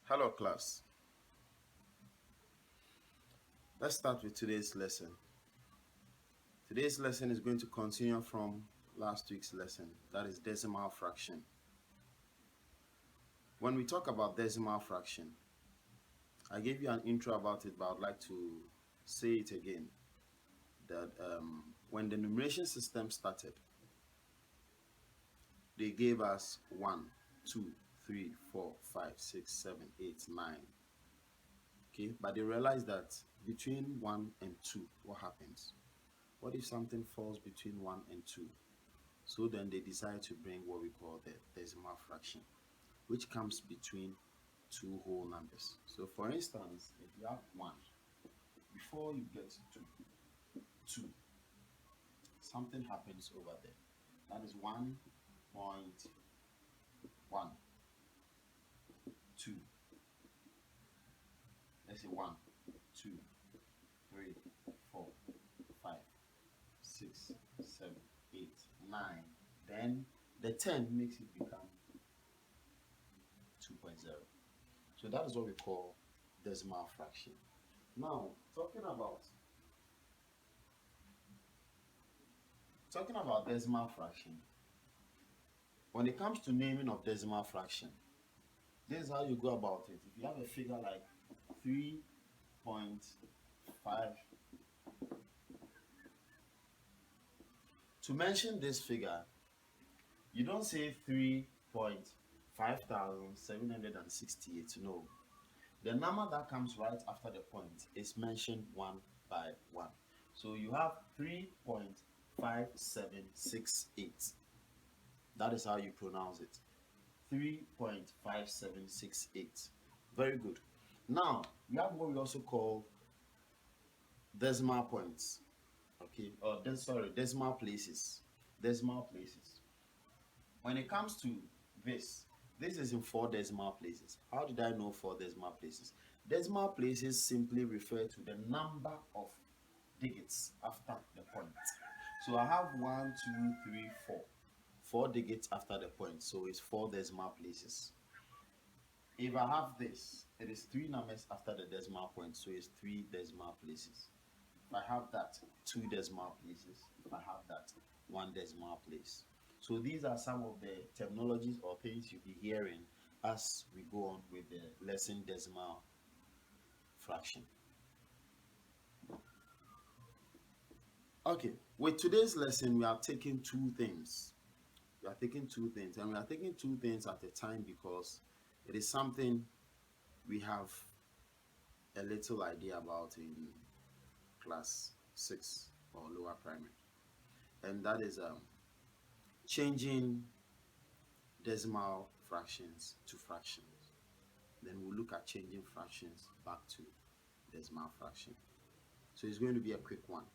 Hello, class. Let's start with today's lesson. Today's lesson is going to continue from last week's lesson, that is decimal fraction. When we talk about decimal fraction, I gave you an intro about it, but I'd like to say it again. That when the numeration system started, they gave us 1, 2, 3, 4, 5, 6, 7, 8, 9. Okay, but they realized that between 1 and 2, what happens? What if something falls between 1 and 2? So then they decide to bring what we call the decimal fraction, which comes between two whole numbers. So for instance, if you have 1, before you get to 2, something happens over there. That is 1.1, 2. Let's say 1, 2, 3, 4, 5, 6, 7, 8, 9. Then the 10 makes it become 2.0. So that is what we call decimal fraction. Now, talking about decimal fraction, when it comes to naming of decimal fraction, this is how you go about it. If you have a figure like 3.5, to mention this figure, you don't say 3.5768. No. The number that comes right after the point is mentioned one by one. So you have 3.5768. That is how you pronounce it. 3.5768. Very good. Now, we have what we also call decimal points. Okay, or decimal places. Decimal places. When it comes to this is in 4 decimal places. How did I know 4 decimal places? Decimal places simply refer to the number of digits after the point. So I have 1, 2, 3, 4. 4 digits after the point, so it's 4 decimal places. If I have this, it is 3 numbers after the decimal point, so it's 3 decimal places. If I have that, 2 decimal places. If I have that, 1 decimal place. So these are some of the terminologies or things you'll be hearing as we go on with the lesson decimal fraction. Okay, with today's lesson, we are taking two things. We are taking two things, and we are taking two things at a time because it is something we have a little idea about in class 6 or lower primary, and that is changing decimal fractions to fractions. Then we'll look at changing fractions back to decimal fraction. So it's going to be a quick one.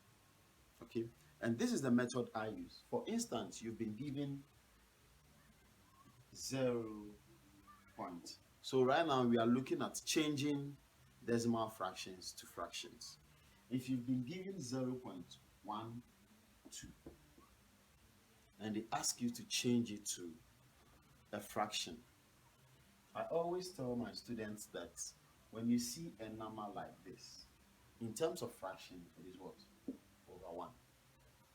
Okay, and this is the method I use. For instance, you've been given 0 point. So right now we are looking at changing decimal fractions to fractions. If you've been given 0.12 and they ask you to change it to a fraction, I always tell my students that when you see a number like this, in terms of fraction, it is what? Over 1.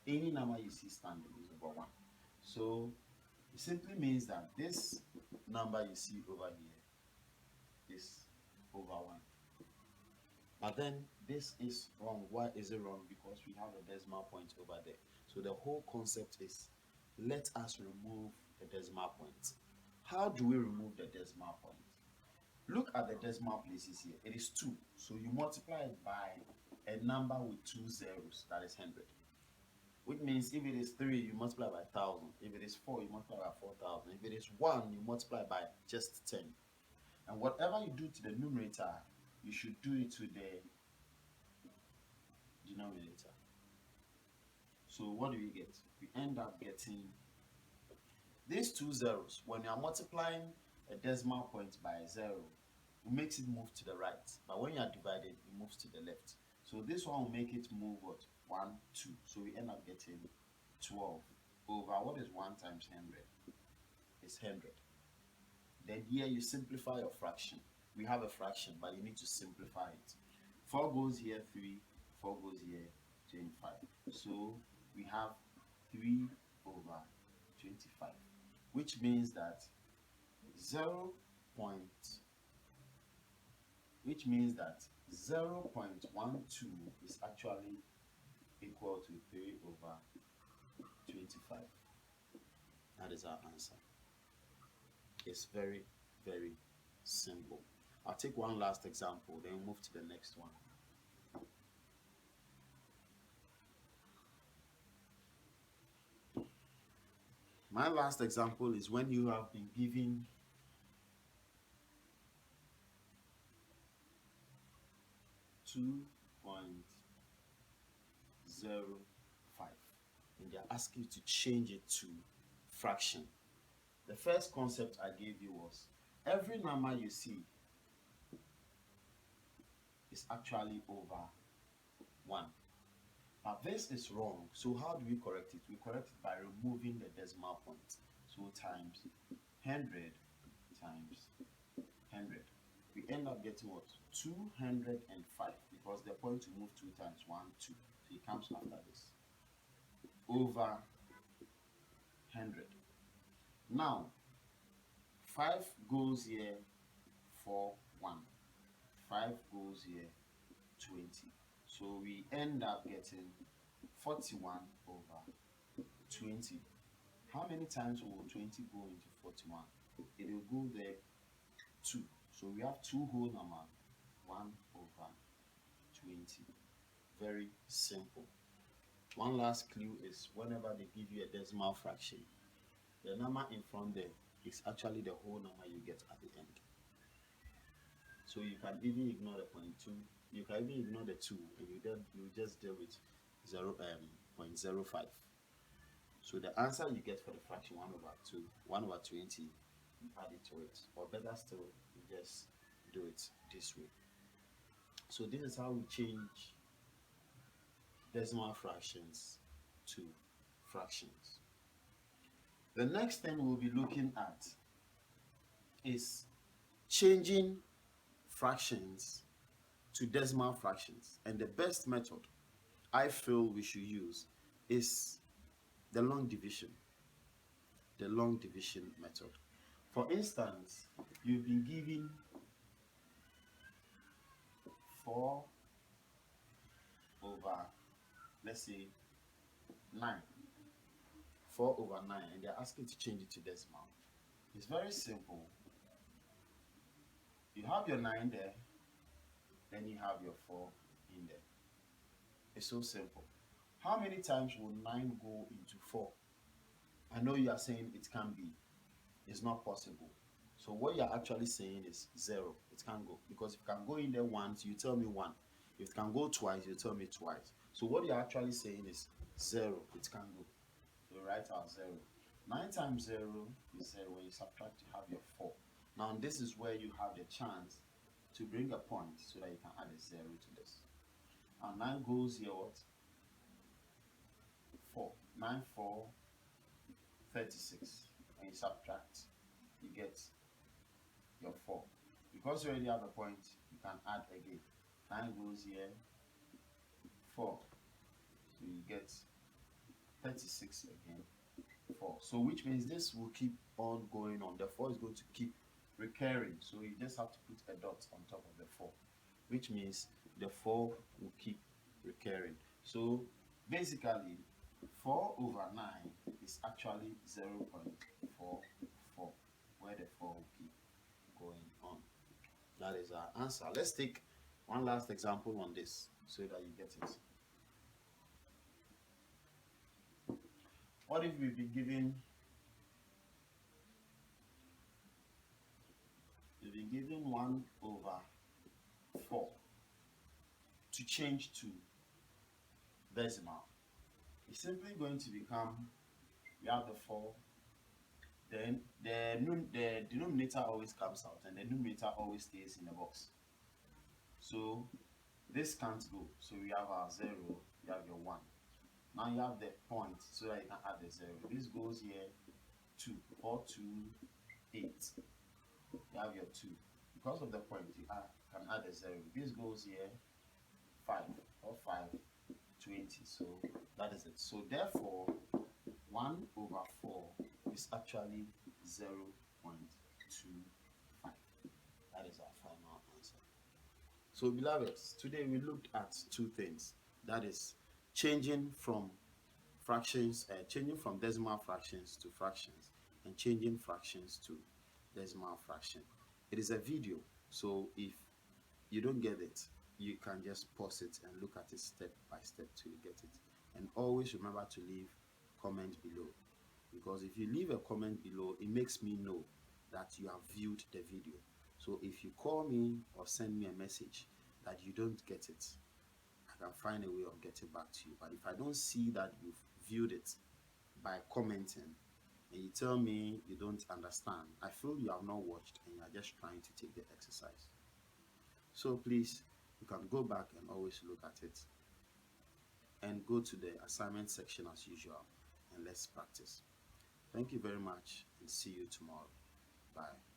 Any number you see standing is over 1. So it simply means that this number you see over here is over 1. But then this is wrong. Why is it wrong? Because we have a decimal point over there. So the whole concept is, let us remove the decimal point. How do we remove the decimal point? Look at the decimal places here. It is 2. So you multiply it by a number with 2 zeros, that is 100. Which means if it is 3, you multiply by 1,000. If it is 4, you multiply by 4,000. If it is 1, you multiply by just 10. And whatever you do to the numerator, you should do it to the denominator. So what do we get? We end up getting these 2 zeros. When you are multiplying a decimal point by a 0, it makes it move to the right. But when you are dividing, it moves to the left. So this one will make it move what? 1, 2. So we end up getting 12 over what is 1 times 100? It's 100. Then here you simplify your fraction. we have a fraction, but you need to simplify it. 4 goes here, 3, 4 goes here, 25. So we have 3 over 25, which means that 0. Which means that 0.12 is actually equal to 3 over 25. That is our answer. It's very, very simple. I'll take one last example, then move to the next one. My last example is when you have been given (2.05) and they're asking you to change it to fraction. The first concept I gave you was every number you see is actually over 1. But this is wrong. So how do we correct it? We correct it by removing the decimal point. So times 100 times 100. We end up getting what? 205, because the point to move 2 times 1, 2. So it comes after this. Over 100. Now, 5 goes here, 4, 1. 5 goes here, 20. So we end up getting 41 over 20. How many times will 20 go into 41? It will go there 2. So we have 2 whole numbers, 1 over 20. Very simple. One last clue is whenever they give you a decimal fraction, the number in front there is actually the whole number you get at the end. So you can even ignore the 0.2, you can even ignore the 2, and you just deal with 0.05. So the answer you get for the fraction 1 over 2, 1 over 20, you add it to it. Or better still, you just do it this way. So this is how we change decimal fractions to fractions. The next thing we'll be looking at is changing fractions to decimal fractions. And the best method I feel we should use is the long division. The long division method. For instance, you've been given 4 over, let's say, 9. 4 over 9, and they're asking to change it to decimal. It's very simple. You have your 9 there, then you have your 4 in there. It's so simple. How many times will 9 go into 4? I know you are saying it can't be. It's not possible. So what you're actually saying is 0. It can't go. Because if it can go in there once, you tell me 1. If it can go twice, you tell me twice. So what you're actually saying is 0. It can't go. So write out 0. 9 times 0 is 0. When you subtract, you have your 4. Now this is where you have the chance to bring a point so that you can add a 0 to this. And 9 goes here what? 4. 9, 4, 36. When you subtract, you get your 4. Because you already have a point, you can add again. 9 goes here, 4. So you get 36 again, 4. So which means this will keep on going on. The 4 is going to keep recurring. So you just have to put a dot on top of the 4, which means the 4 will keep recurring. So basically, 4 over 9 is actually 0.44, where the 4 will keep going on. That is our answer. Let's take one last example on this so that you get it. What if we've been given 1 over 4 to change to decimal? It's simply going to become, we have the 4, then the denominator always comes out and the numerator always stays in the box. So this can't go. So we have our 0, you have your 1. Now you have the point so that you can add the 0. This goes here, 2. 4, 2, 8. You have your 2. because of the point, you can add a 0. This goes here, 5 or 5, 20. So that is it. So therefore, 1 over 4 is actually 0.25. That is our final answer. So beloveds, today we looked at two things. That is changing from changing from decimal fractions to fractions, and changing fractions to decimal fraction. It is a video, so if you don't get it, you can just pause it and look at it step by step till you get it. And always remember to leave comment below, because if you leave a comment below, it makes me know that you have viewed the video. So if you call me or send me a message that you don't get it, I can find a way of getting back to you. But if I don't see that you've viewed it by commenting, and you tell me you don't understand, I feel you have not watched and you are just trying to take the exercise. So please, you can go back and always look at it, and go to the assignment section as usual, and let's practice. Thank you very much, and see you tomorrow. Bye.